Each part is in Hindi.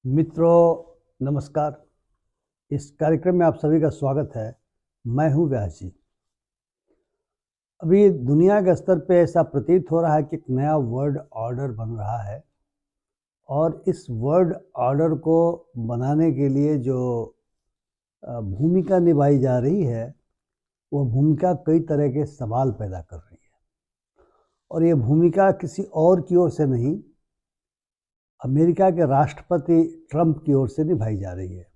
मित्रों नमस्कार। इस कार्यक्रम में आप सभी का स्वागत है। मैं हूं व्यास जी। अभी दुनिया के स्तर पे ऐसा प्रतीत हो रहा है कि एक नया वर्ल्ड ऑर्डर बन रहा है और इस वर्ल्ड ऑर्डर को बनाने के लिए जो भूमिका निभाई जा रही है वो भूमिका कई तरह के सवाल पैदा कर रही है और ये भूमिका किसी और की ओर से नहीं, अमेरिका के राष्ट्रपति ट्रंप की ओर से निभाई जा रही है।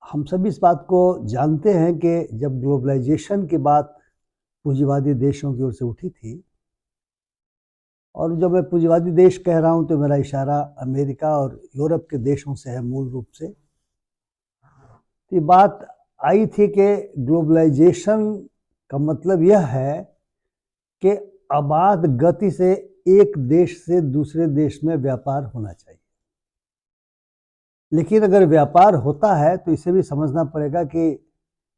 हम सभी इस बात को जानते हैं कि जब ग्लोबलाइजेशन की बात पूंजीवादी देशों की ओर से उठी थी, और जब मैं पूंजीवादी देश कह रहा हूं तो मेरा इशारा अमेरिका और यूरोप के देशों से है मूल रूप से। तो ये बात आई थी कि ग्लोबलाइजेशन का मतलब यह है कि अबाध गति से एक देश से दूसरे देश में व्यापार होना चाहिए। लेकिन अगर व्यापार होता है तो इसे भी समझना पड़ेगा कि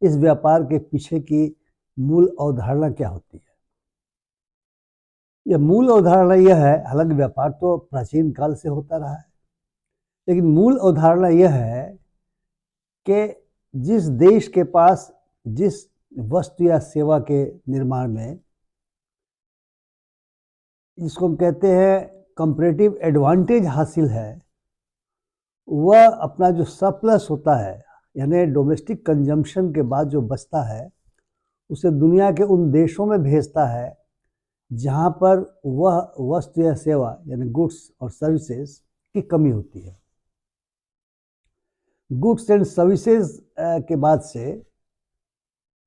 इस व्यापार के पीछे की मूल अवधारणा क्या होती है। यह मूल अवधारणा यह है, हालांकि व्यापार तो प्राचीन काल से होता रहा है, लेकिन मूल अवधारणा यह है कि जिस देश के पास जिस वस्तु या सेवा के निर्माण में, जिसको हम कहते हैं कंपैरेटिव एडवांटेज हासिल है, वह अपना जो सरप्लस होता है यानी डोमेस्टिक कंजम्पशन के बाद जो बचता है उसे दुनिया के उन देशों में भेजता है जहां पर वह वस्तु या सेवा यानी गुड्स और सर्विसेज की कमी होती है। गुड्स एंड सर्विसेज के बाद से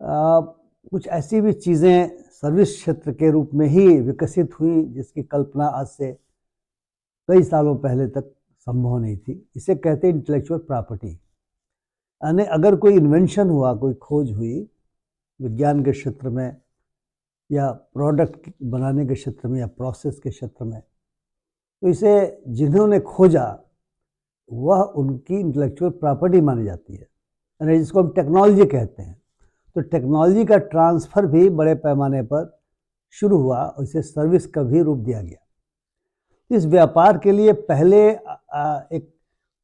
कुछ ऐसी भी चीज़ें सर्विस क्षेत्र के रूप में ही विकसित हुई जिसकी कल्पना आज से कई सालों पहले तक संभव नहीं थी। इसे कहते हैं इंटेलेक्चुअल प्रॉपर्टी। यानी अगर कोई इन्वेंशन हुआ, कोई खोज हुई विज्ञान के क्षेत्र में या प्रोडक्ट बनाने के क्षेत्र में या प्रोसेस के क्षेत्र में, तो इसे जिन्होंने खोजा वह उनकी इंटेलेक्चुअल प्रॉपर्टी मानी जाती है, यानी जिसको हम टेक्नोलॉजी कहते हैं। तो टेक्नोलॉजी का ट्रांसफ़र भी बड़े पैमाने पर शुरू हुआ और इसे सर्विस का भी रूप दिया गया। इस व्यापार के लिए पहले एक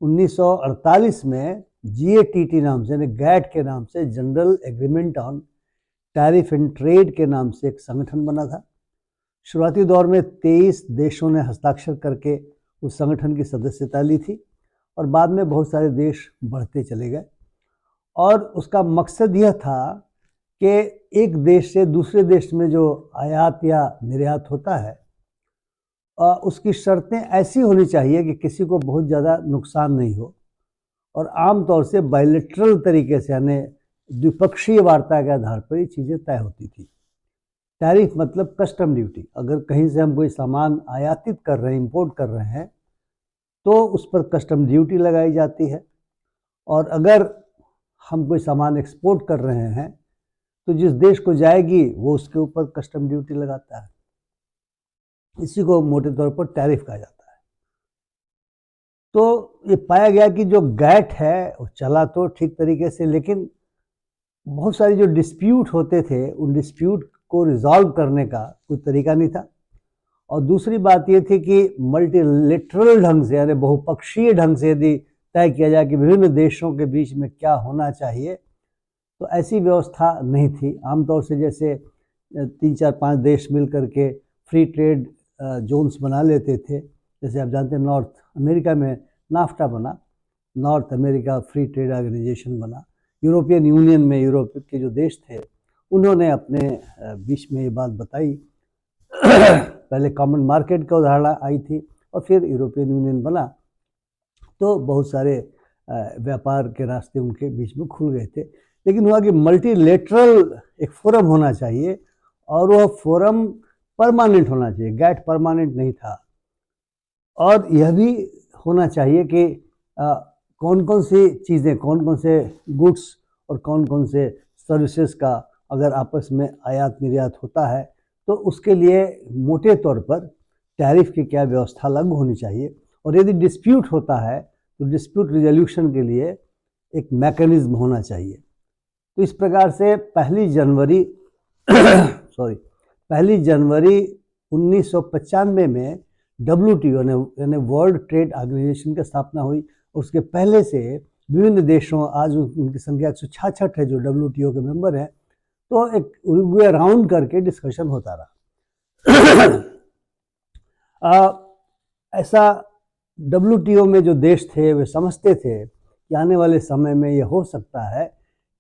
1948 में GATT नाम से, यानी गैट के नाम से, general agreement on tariff and trade के नाम से एक संगठन बना था। शुरुआती दौर में 23 देशों ने हस्ताक्षर करके उस संगठन की सदस्यता ली थी और बाद में बहुत सारे देश बढ़ते चले गए और उसका मकसद यह था कि एक देश से दूसरे देश में जो आयात या निर्यात होता है उसकी शर्तें ऐसी होनी चाहिए कि किसी को बहुत ज़्यादा नुकसान नहीं हो और आमतौर से बायलैटरल तरीके से यानी द्विपक्षीय वार्ता के आधार पर ये चीज़ें तय होती थी। टैरिफ मतलब कस्टम ड्यूटी। अगर कहीं से हम कोई सामान आयातित कर रहे हैं, इंपोर्ट कर रहे हैं, तो उस पर कस्टम ड्यूटी लगाई जाती है और अगर हम कोई सामान एक्सपोर्ट कर रहे हैं तो जिस देश को जाएगी वो उसके ऊपर कस्टम ड्यूटी लगाता है। इसी को मोटे तौर पर टैरिफ कहा जाता है। तो ये पाया गया कि जो गैट है वो चला तो ठीक तरीके से, लेकिन बहुत सारे जो डिस्प्यूट होते थे उन डिस्प्यूट को रिजॉल्व करने का कोई तरीका नहीं था। और दूसरी बात ये थी कि मल्टीलेटरल ढंग से यानी बहुपक्षीय ढंग से यदि तय किया जाए कि विभिन्न देशों के बीच में क्या होना चाहिए, तो ऐसी व्यवस्था नहीं थी। आमतौर से जैसे 3-4-5 देश मिल करके फ्री ट्रेड जोन्स बना लेते थे। जैसे आप जानते हैं नॉर्थ अमेरिका में नाफ्टा बना, North America free trade organisation बना। यूरोपियन यूनियन में यूरोप के जो देश थे उन्होंने अपने बीच में ये बात बताई। पहले कॉमन मार्केट का उदाहरण आई थी और फिर यूरोपियन यूनियन बना, तो बहुत सारे व्यापार के रास्ते उनके बीच में खुल गए थे। लेकिन हुआ कि मल्टीलेटरल एक फोरम होना चाहिए और वह फोरम परमानेंट होना चाहिए। गैट परमानेंट नहीं था और यह भी होना चाहिए कि कौन कौन सी चीज़ें, कौन कौन से गुड्स और कौन कौन से सर्विसेज का अगर आपस में आयात निर्यात होता है तो उसके लिए मोटे तौर पर टैरिफ की क्या व्यवस्था लागू होनी चाहिए। और यदि डिस्प्यूट होता है तो डिस्प्यूट रिजोल्यूशन के लिए एक मैकेनिज्म होना चाहिए। तो इस प्रकार से पहली जनवरी 1995 में WTO यानी वर्ल्ड ट्रेड ऑर्गेनाइजेशन की स्थापना हुई। उसके पहले से विभिन्न देशों, आज उनकी संख्या 166 है जो WTO के मेंबर हैं, तो एक वे राउंड करके डिस्कशन होता रहा। ऐसा WTO में जो देश थे वे समझते थे कि आने वाले समय में यह हो सकता है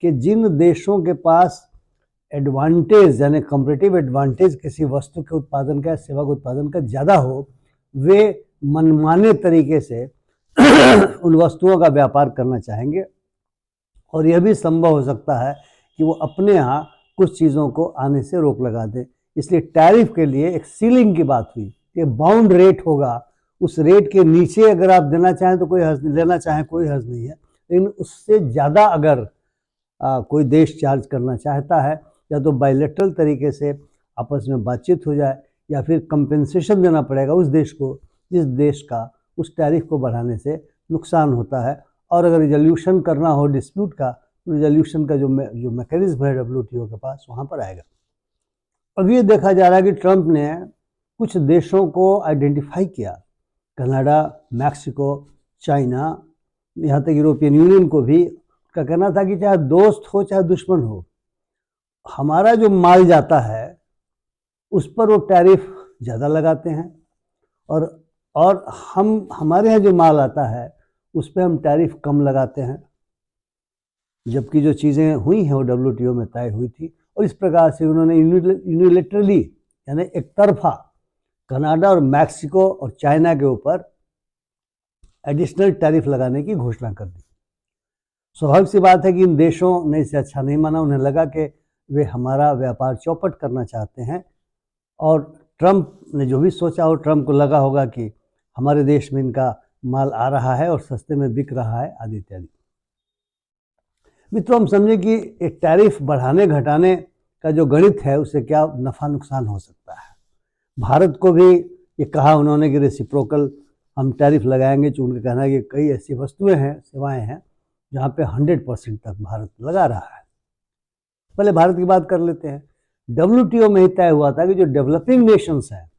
कि जिन देशों के पास एडवांटेज यानी कंपैरेटिव एडवांटेज किसी वस्तु के उत्पादन का, सेवा के उत्पादन का ज़्यादा हो, वे मनमाने तरीके से उन वस्तुओं का व्यापार करना चाहेंगे। और यह भी संभव हो सकता है कि वो अपने यहाँ कुछ चीज़ों को आने से रोक लगा दें। इसलिए टैरिफ के लिए एक सीलिंग की बात हुई कि बाउंड रेट होगा, उस रेट के नीचे अगर आप देना चाहें तो कोई हर्ज नहीं, लेना चाहें कोई हर्ज नहीं है, लेकिन उससे ज़्यादा अगर कोई देश चार्ज करना चाहता है, या तो बायलैटरल तरीके से आपस में बातचीत हो जाए, या फिर कंपेंसेशन देना पड़ेगा उस देश को जिस देश का उस टैरिफ को बढ़ाने से नुकसान होता है। और अगर रिजोल्यूशन करना हो डिस्प्यूट का, तो रिजोल्यूशन का जो मैकेनिज्म है WTO के पास, वहाँ पर आएगा। अब ये देखा जा रहा है कि ट्रंप ने कुछ देशों को आइडेंटिफाई किया, कनाडा, मैक्सिको, चाइना, यहाँ तक यूरोपियन यूनियन को भी। का कहना था कि चाहे दोस्त हो चाहे दुश्मन हो, हमारा जो माल जाता है उस पर वो टैरिफ ज़्यादा लगाते हैं, और हमारे यहाँ जो माल आता है उस पर हम टैरिफ कम लगाते हैं, जबकि जो चीज़ें हुई हैं वो WTO में तय हुई थी। और इस प्रकार से उन्होंने यूनिलेटरली यानी एक तरफा कनाडा और मैक्सिको और चाइना के ऊपर एडिशनल टैरिफ लगाने की घोषणा कर दी। स्वाभाविक सी बात है कि इन देशों ने इसे अच्छा नहीं माना, उन्हें लगा कि वे हमारा व्यापार चौपट करना चाहते हैं, और ट्रंप ने जो भी सोचा हो, ट्रंप को लगा होगा कि हमारे देश में इनका माल आ रहा है और सस्ते में बिक रहा है, आदि इत्यादि। मित्रों, हम समझे कि एक टैरिफ बढ़ाने घटाने का जो गणित है उससे क्या नफ़ा नुकसान हो सकता है। भारत को भी ये कहा उन्होंने कि रेसिप्रोकल हम टैरिफ लगाएंगे, जो उनका कहना है कि कई ऐसी वस्तुएं हैं, सेवाएं हैं जहाँ पे 100% तक भारत लगा रहा है। पहले भारत की बात कर लेते हैं। WTO में ही तय हुआ था कि जो डेवलपिंग नेशंस हैं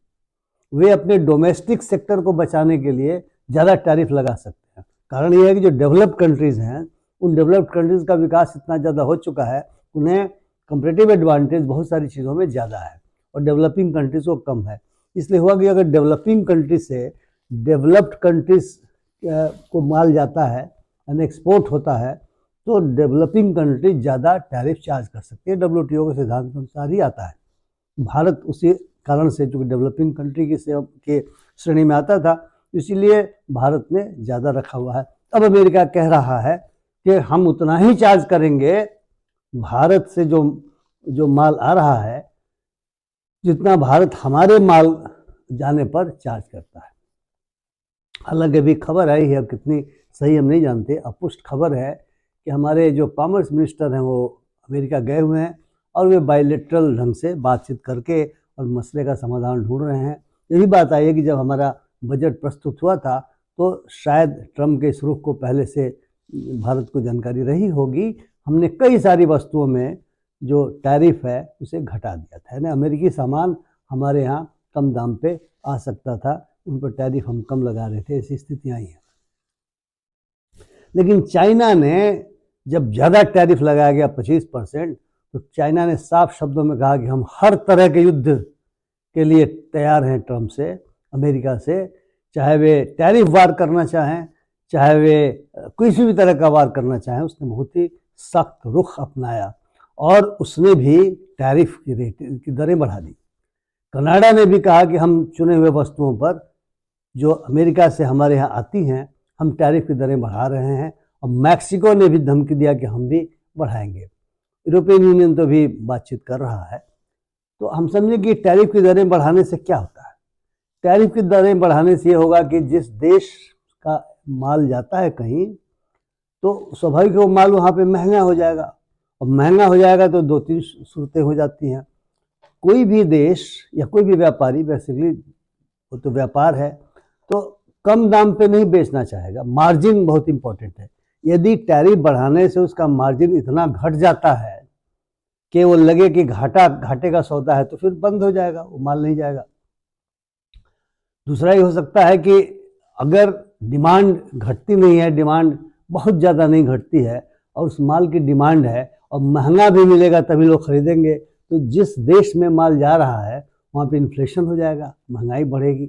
वे अपने डोमेस्टिक सेक्टर को बचाने के लिए ज़्यादा टैरिफ लगा सकते हैं। कारण यह है कि जो डेवलप्ड कंट्रीज़ हैं, उन डेवलप्ड कंट्रीज़ का विकास इतना ज़्यादा हो चुका है, उन्हें कंपैरेटिव एडवांटेज बहुत सारी चीज़ों में ज़्यादा है और डेवलपिंग कंट्रीज़ को कम है। इसलिए हुआ कि अगर डेवलपिंग कंट्रीज से डेवलप्ड कंट्रीज को माल जाता है यानी एक्सपोर्ट होता है, तो डेवलपिंग कंट्री ज़्यादा टैरिफ चार्ज कर सकती है। WTO के सिद्धांत के अनुसार ही आता है। भारत उसी कारण से, चूँकि डेवलपिंग कंट्री की श्रेणी में आता था, इसीलिए भारत ने ज़्यादा रखा हुआ है। अब अमेरिका कह रहा है कि हम उतना ही चार्ज करेंगे भारत से जो माल आ रहा है, जितना भारत हमारे माल जाने पर चार्ज करता है। हालांकि अभी खबर आई है, अब कितनी सही हम नहीं जानते, अपुष्ट खबर है कि हमारे जो कॉमर्स मिनिस्टर हैं वो अमेरिका गए हुए हैं और वे बायलैटरल ढंग से बातचीत करके और मसले का समाधान ढूंढ रहे हैं। यही बात आई है कि जब हमारा बजट प्रस्तुत हुआ था तो शायद ट्रंप के इस रुख को पहले से भारत को जानकारी रही होगी। हमने कई सारी वस्तुओं में जो टैरिफ है उसे घटा दिया था, यानी अमेरिकी सामान हमारे यहाँ कम दाम पे आ सकता था, उन पर टैरिफ हम कम लगा रहे थे, ऐसी स्थितियाँ आई हैं। लेकिन चाइना ने जब ज़्यादा टैरिफ लगाया गया 25%, तो चाइना ने साफ शब्दों में कहा कि हम हर तरह के युद्ध के लिए तैयार हैं ट्रंप से, अमेरिका से, चाहे वे टैरिफ वार करना चाहें, चाहे वे किसी भी तरह का वार करना चाहें। उसने बहुत ही सख्त रुख अपनाया और उसने भी टैरिफ की दरें बढ़ा दी। कनाडा ने भी कहा कि हम चुने हुए वस्तुओं पर जो अमेरिका से हमारे यहाँ आती हैं हम टैरिफ की दरें बढ़ा रहे हैं, और मैक्सिको ने भी धमकी दिया कि हम भी बढ़ाएंगे। यूरोपियन यूनियन तो भी बातचीत कर रहा है। तो हम समझें कि टैरिफ की दरें बढ़ाने से क्या होता है। टैरिफ की दरें बढ़ाने से ये होगा कि जिस देश का माल जाता है कहीं, तो स्वाभाविक वो माल वहाँ पे महंगा हो जाएगा, और महंगा हो जाएगा तो 2-3 सूरतें हो जाती हैं। कोई भी देश या कोई भी व्यापारी, बेसिकली वो तो व्यापार है, तो कम दाम पे नहीं बेचना चाहेगा। मार्जिन बहुत इंपॉर्टेंट है। यदि टैरिफ बढ़ाने से उसका मार्जिन इतना घट जाता है कि वो लगे कि घाटे का सौदा है, तो फिर बंद हो जाएगा, वो माल नहीं जाएगा। दूसरा ये हो सकता है कि अगर डिमांड घटती नहीं है, डिमांड बहुत ज़्यादा नहीं घटती है और उस माल की डिमांड है और महंगा भी मिलेगा तभी लोग खरीदेंगे, तो जिस देश में माल जा रहा है वहाँ पे इन्फ्लेशन हो जाएगा, महंगाई बढ़ेगी।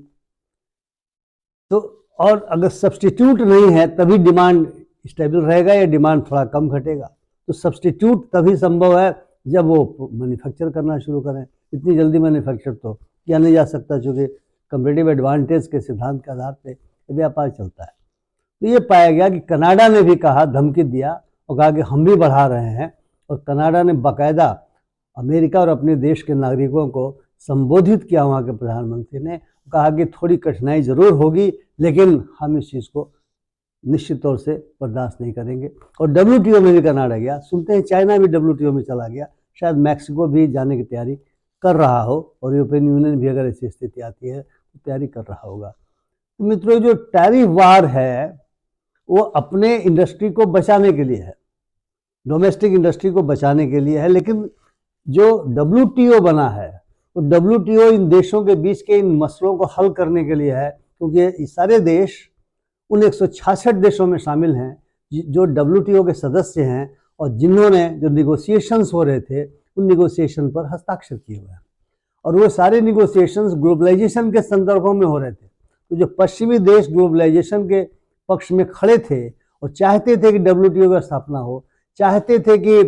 तो और अगर सब्स्टिट्यूट नहीं है तभी डिमांड स्टेबल रहेगा या डिमांड थोड़ा कम घटेगा। तो सब्स्टिट्यूट तभी संभव है जब वो मैन्युफैक्चर करना शुरू करें। इतनी जल्दी मैन्युफैक्चर तो किया नहीं जा सकता, चूँकि कंपेटिटिव एडवांटेज के सिद्धांत के आधार पे व्यापार चलता है। तो ये पाया गया कि कनाडा ने भी कहा, धमकी दिया और कहा कि हम भी बढ़ा रहे हैं, और कनाडा ने बाकायदा अमेरिका और अपने देश के नागरिकों को संबोधित किया। वहाँ के प्रधानमंत्री ने कहा कि थोड़ी कठिनाई ज़रूर होगी लेकिन हम इस चीज़ को निश्चित तौर से बर्दाश्त नहीं करेंगे। और WTO में भी कनाडा गया। सुनते हैं चाइना भी WTO में चला गया, शायद मैक्सिको भी जाने की तैयारी कर रहा हो, और यूरोपियन यूनियन भी अगर ऐसी स्थिति आती है तो तैयारी कर रहा होगा। तो मित्रों, जो टैरिफ वार है वो अपने इंडस्ट्री को बचाने के लिए है, डोमेस्टिक इंडस्ट्री को बचाने के लिए है, लेकिन जो WTO बना है तो WTO इन देशों के बीच के इन मसलों को हल करने के लिए है, क्योंकि ये सारे देश उन 166 देशों में शामिल हैं जो WTO के सदस्य हैं और जिन्होंने जो निगोशिएशंस हो रहे थे उन निगोशिएशन पर हस्ताक्षर किए हुए हैं, और वो सारे निगोशिएशंस ग्लोबलाइजेशन के संदर्भों में हो रहे थे। तो जो पश्चिमी देश ग्लोबलाइजेशन के पक्ष में खड़े थे और चाहते थे कि WTO की स्थापना हो, चाहते थे कि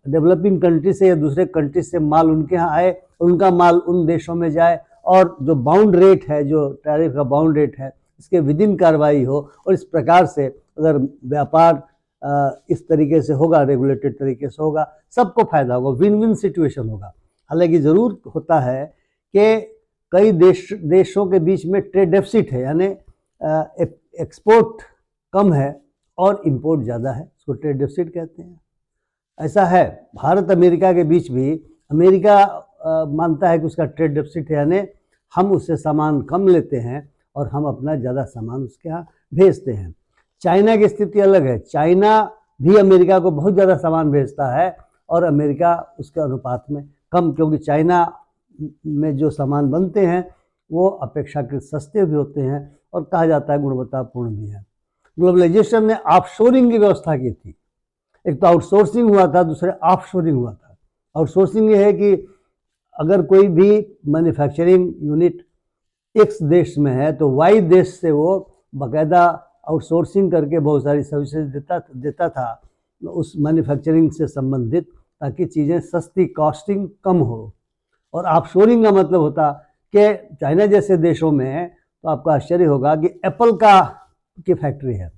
डेवलपिंग कंट्री से या दूसरे कंट्री से माल उनके यहाँ आए, उनका माल उन देशों में जाए, और जो बाउंड रेट है, जो टैरिफ का बाउंड रेट है, इसके विदिन कार्रवाई हो। और इस प्रकार से अगर व्यापार इस तरीके से होगा, रेगुलेटेड तरीके से होगा, सबको फायदा होगा, विन विन सिचुएशन होगा। हालांकि ज़रूर होता है कि कई देशों के बीच में ट्रेड डेफिसिट है, यानी एक्सपोर्ट कम है और इंपोर्ट ज़्यादा है, इसको ट्रेड डेफिसिट कहते हैं। ऐसा है भारत अमेरिका के बीच भी। अमेरिका मानता है कि उसका ट्रेड डेफिसिट है, यानी हम उससे सामान कम लेते हैं और हम अपना ज़्यादा सामान उसके यहाँ भेजते हैं। चाइना की स्थिति अलग है, चाइना भी अमेरिका को बहुत ज़्यादा सामान भेजता है और अमेरिका उसके अनुपात में कम, क्योंकि चाइना में जो सामान बनते हैं वो अपेक्षाकृत सस्ते भी होते हैं और कहा जाता है गुणवत्तापूर्ण भी है। ग्लोबलाइजेशन ने ऑफशोरिंग की व्यवस्था की थी। एक तो आउटसोर्सिंग हुआ था, दूसरे ऑफशोरिंग हुआ था। आउटसोर्सिंग ये है कि अगर कोई भी मैन्युफैक्चरिंग यूनिट X देश में है तो Y देश से वो बाकायदा आउटसोर्सिंग करके बहुत सारी सर्विसेज देता था उस मैन्युफैक्चरिंग से संबंधित, ताकि चीज़ें सस्ती, कॉस्टिंग कम हो। और ऑफशोरिंग का मतलब होता कि चाइना जैसे देशों में, तो आपको आश्चर्य होगा कि एप्पल की फैक्ट्री है,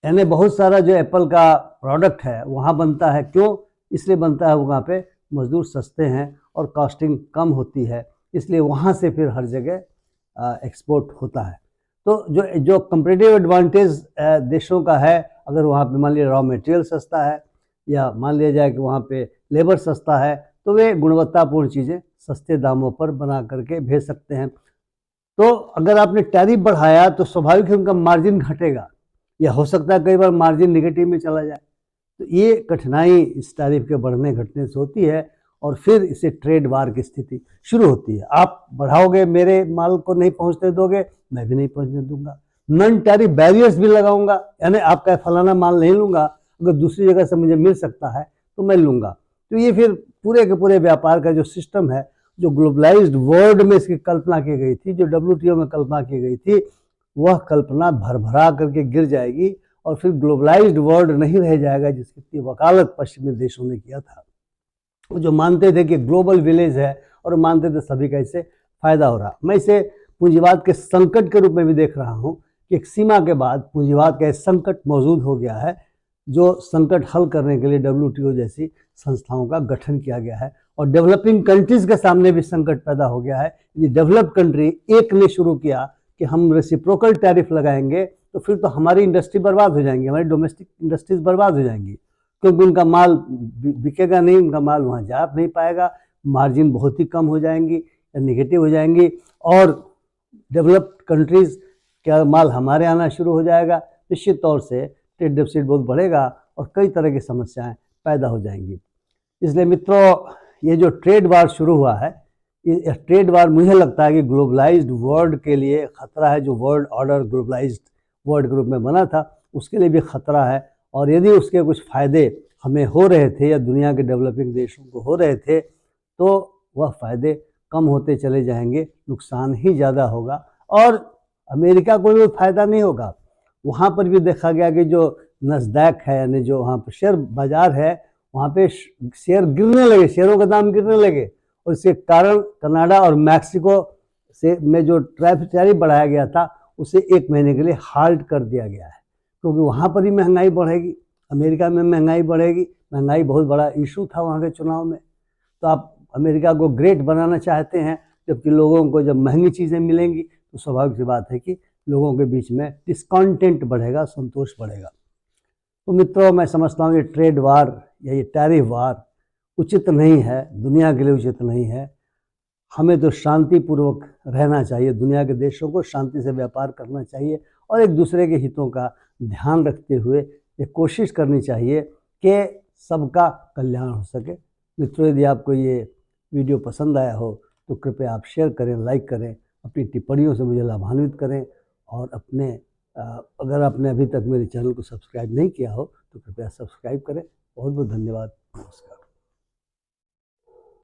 यानी बहुत सारा जो एप्पल का प्रोडक्ट है वहाँ बनता है। क्यों? इसलिए बनता है वहाँ पे मजदूर सस्ते हैं और कॉस्टिंग कम होती है, इसलिए वहाँ से फिर हर जगह एक्सपोर्ट होता है। तो जो कंपेटिटिव एडवांटेज देशों का है, अगर वहाँ पे मान लिया रॉ मटेरियल सस्ता है या मान लिया जाए कि वहाँ पे लेबर सस्ता है, तो वे गुणवत्तापूर्ण चीज़ें सस्ते दामों पर बना करके भेज सकते हैं। तो अगर आपने टैरिफ बढ़ाया तो स्वाभाविक है उनका मार्जिन घटेगा, या हो सकता है कई बार मार्जिन निगेटिव में चला जाए। तो ये कठिनाई इस टैरिफ के बढ़ने घटने से होती है और फिर इसे ट्रेड वार की स्थिति शुरू होती है। आप बढ़ाओगे, मेरे माल को नहीं पहुंचने दोगे, मैं भी नहीं पहुंचने दूंगा। नॉन टैरिफ बैरियर्स भी लगाऊंगा, यानी आपका फलाना माल नहीं लूंगा, अगर दूसरी जगह से मुझे मिल सकता है तो मैं लूंगा। तो ये फिर पूरे के पूरे व्यापार का जो सिस्टम है, जो ग्लोबलाइज्ड वर्ल्ड में इसकी कल्पना की गई थी, जो WTO में कल्पना की गई थी, वह कल्पना भरभरा करके गिर जाएगी और फिर ग्लोबलाइज्ड वर्ल्ड नहीं रह जाएगा जिसकी वकालत पश्चिमी देशों ने किया था। वो जो मानते थे कि ग्लोबल विलेज है और मानते थे सभी का इससे फायदा हो रहा। मैं इसे पूंजीवाद के संकट के रूप में भी देख रहा हूँ कि एक सीमा के बाद पूंजीवाद का एक संकट मौजूद हो गया है, जो संकट हल करने के लिए WTO जैसी संस्थाओं का गठन किया गया है। और डेवलपिंग कंट्रीज के सामने भी संकट पैदा हो गया है। ये डेवलप्ड कंट्री एक ने शुरू किया कि हम रेसिप्रोकल टैरिफ लगाएंगे, तो फिर तो हमारी इंडस्ट्री बर्बाद हो जाएंगी, हमारी डोमेस्टिक इंडस्ट्रीज बर्बाद हो जाएंगी, क्योंकि उनका माल बिकेगा नहीं, उनका माल वहाँ जा नहीं पाएगा, मार्जिन बहुत ही कम हो जाएंगी या निगेटिव हो जाएंगी, और डेवलप्ड कंट्रीज़ का माल हमारे आना शुरू हो जाएगा। निश्चित तौर से ट्रेड डेफिसिट बहुत बढ़ेगा और कई तरह की समस्याएं पैदा हो जाएंगी। इसलिए मित्रों, ये जो ट्रेड वार शुरू हुआ है ये ट्रेड वार मुझे लगता है कि ग्लोबलाइज्ड वर्ल्ड के लिए खतरा है। जो वर्ल्ड ऑर्डर ग्लोबलाइज्ड वर्ल्ड के रूप में बना था उसके लिए भी खतरा है। और यदि उसके कुछ फ़ायदे हमें हो रहे थे या दुनिया के डेवलपिंग देशों को हो रहे थे तो वह फ़ायदे कम होते चले जाएंगे, नुकसान ही ज़्यादा होगा और अमेरिका को भी फ़ायदा नहीं होगा। वहाँ पर भी देखा गया कि जो नस्डैक है यानी जो वहाँ पर शेयर बाज़ार है वहाँ पे शेयर गिरने लगे, शेयरों का दाम गिरने लगे और इसके कारण कनाडा और मैक्सिको से में जो टैरिफ बढ़ाया गया था उसे 1 महीने के लिए हाल्ट कर दिया गया है, क्योंकि वहाँ पर ही महंगाई बढ़ेगी, अमेरिका में महंगाई बढ़ेगी। महंगाई बहुत बड़ा इशू था वहाँ के चुनाव में। तो आप अमेरिका को ग्रेट बनाना चाहते हैं, जबकि लोगों को जब महंगी चीज़ें मिलेंगी तो स्वाभाविक सी बात है कि लोगों के बीच में डिस्कॉन्टेंट बढ़ेगा, संतोष बढ़ेगा। तो मित्रों, मैं समझता हूँ ये ट्रेड वार या ये टैरिफ वार उचित नहीं है, दुनिया के लिए उचित नहीं है। हमें तो शांतिपूर्वक रहना चाहिए, दुनिया के देशों को शांति से व्यापार करना चाहिए और एक दूसरे के हितों का ध्यान रखते हुए ये कोशिश करनी चाहिए कि सबका कल्याण हो सके। मित्रों, यदि आपको ये वीडियो पसंद आया हो तो कृपया आप शेयर करें, लाइक करें, अपनी टिप्पणियों से मुझे लाभान्वित करें और अगर आपने अभी तक मेरे चैनल को सब्सक्राइब नहीं किया हो तो कृपया सब्सक्राइब करें। बहुत बहुत धन्यवाद। नमस्कार।